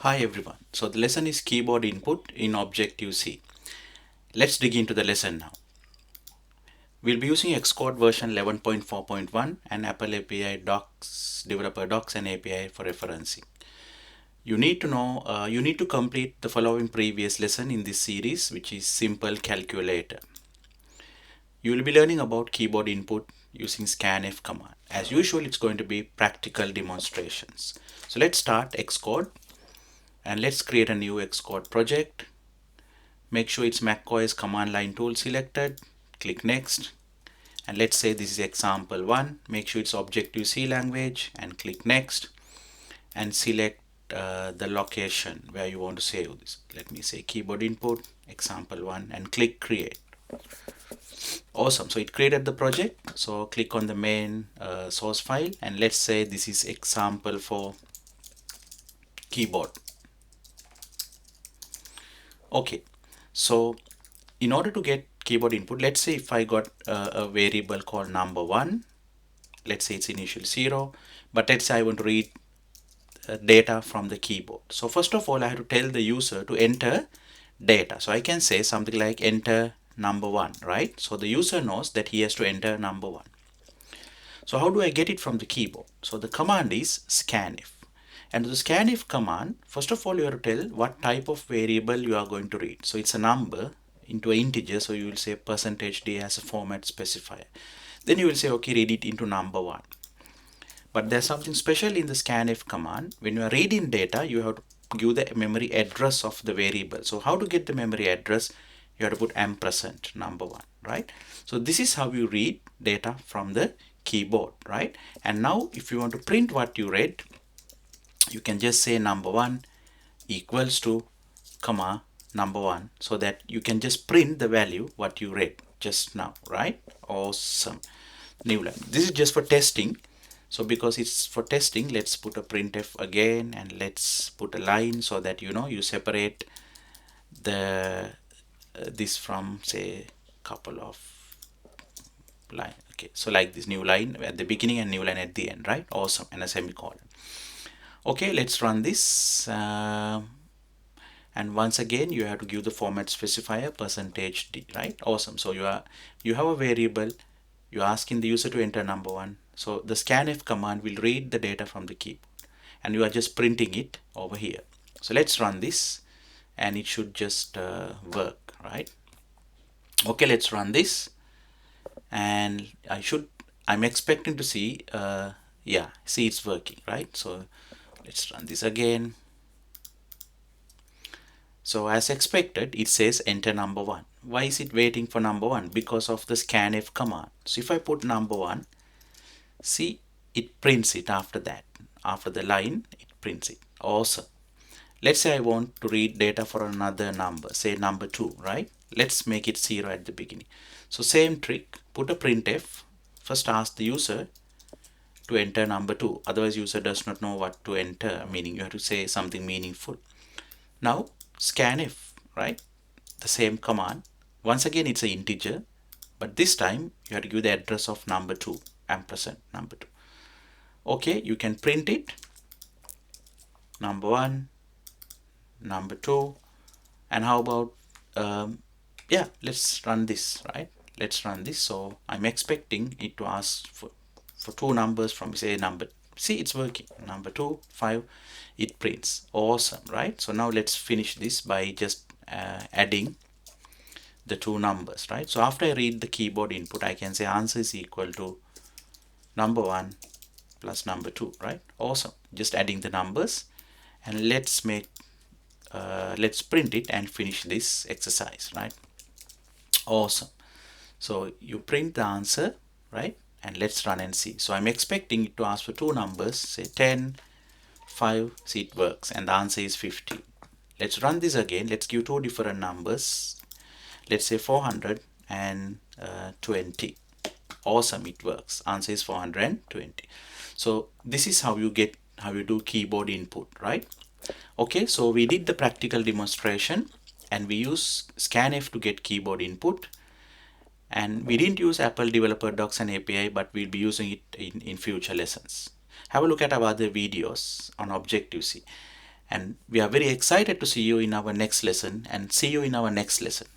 Hi everyone. So the lesson is keyboard input in Objective-C. Let's dig into the lesson now. We'll be using Xcode version 11.4.1 and Apple API docs, developer docs and API for referencing. You need to complete the following previous lesson in this series, which is simple calculator. You will be learning about keyboard input using scanf command. As usual, it's going to be practical demonstrations. So let's start Xcode and let's create a new Xcode project. Make sure it's macOS command line tool selected. Click next. And let's say this is example 1. Make sure it's Objective-C language and click next. And select the location where you want to save this. Let me say keyboard input, example 1 and click create. Awesome. So it created the project. So click on the main source file and let's say this is example for keyboard. Okay. So in order to get keyboard input, let's say if I got a variable called number1, let's say it's initial 0, but let's say I want to read data from the keyboard. So first of all, I have to tell the user to enter data. So I can say something like enter number1, right? So the user knows that he has to enter number1. So how do I get it from the keyboard? So the command is scanf. And the scanf command, first of all, you have to tell what type of variable you are going to read. So it's a number into an integer, so you will say %d as a format specifier. Then you will say, okay, read it into number1. But there's something special in the scanf command. When you are reading data, you have to give the memory address of the variable. So how to get the memory address? You have to put ampersand number1, right? So this is how you read data from the keyboard, right? And now if you want to print what you read, you can just say number1 equals to comma number1, so that you can just print the value what you read just now, right? Awesome. New line. This is just for testing. So because it's for testing, let's put a printf again and let's put a line so that you separate the this from say couple of line. Okay, so like this, new line at the beginning and new line at the end, right? Awesome. And a semicolon. Okay, let's run this. And once again, you have to give the format specifier %d, right? Awesome. So you have a variable, you're asking the user to enter number1. So the scanf command will read the data from the keyboard and you are just printing it over here. So let's run this and it should just work, right? Okay, let's run this and I'm expecting to see, yeah, see it's working, right? So let's run this again. So as expected, it says enter number1. Why is it waiting for number1? Because of the scanf command. So if I put number1, see, it prints it after that. After the line, it prints it. Awesome. Let's say I want to read data for another number, say number2, right? Let's make it 0 at the beginning. So same trick, put a printf. First ask the user to enter number2. Otherwise, user does not know what to enter, meaning you have to say something meaningful. Now, scanf, right? The same command. Once again, it's an integer, but this time you have to give the address of number2, ampersand number2. Okay, you can print it, number1, number2, and how about, yeah, let's run this, right? Let's run this. So I'm expecting it to ask for two numbers from say number, see it's working, number2, 5, it prints. Awesome, right? So now let's finish this by just adding the two numbers, right? So after I read the keyboard input, I can say answer is equal to number1 plus number2, right? Awesome. Just adding the numbers and let's print it and finish this exercise, right? Awesome. So you print the answer, right? And let's run and see. So I'm expecting it to ask for two numbers, say 10, 5, see it works, and the answer is 50. Let's run this again. Let's give two different numbers. Let's say 420. Awesome, it works. Answer is 420. So this is how you do keyboard input, right? Okay, so we did the practical demonstration and we use scanf to get keyboard input. And we didn't use Apple developer docs and API, but we'll be using it in future lessons. Have a look at our other videos on Objective-C. And we are very excited to see you in our next lesson, and see you in our next lesson.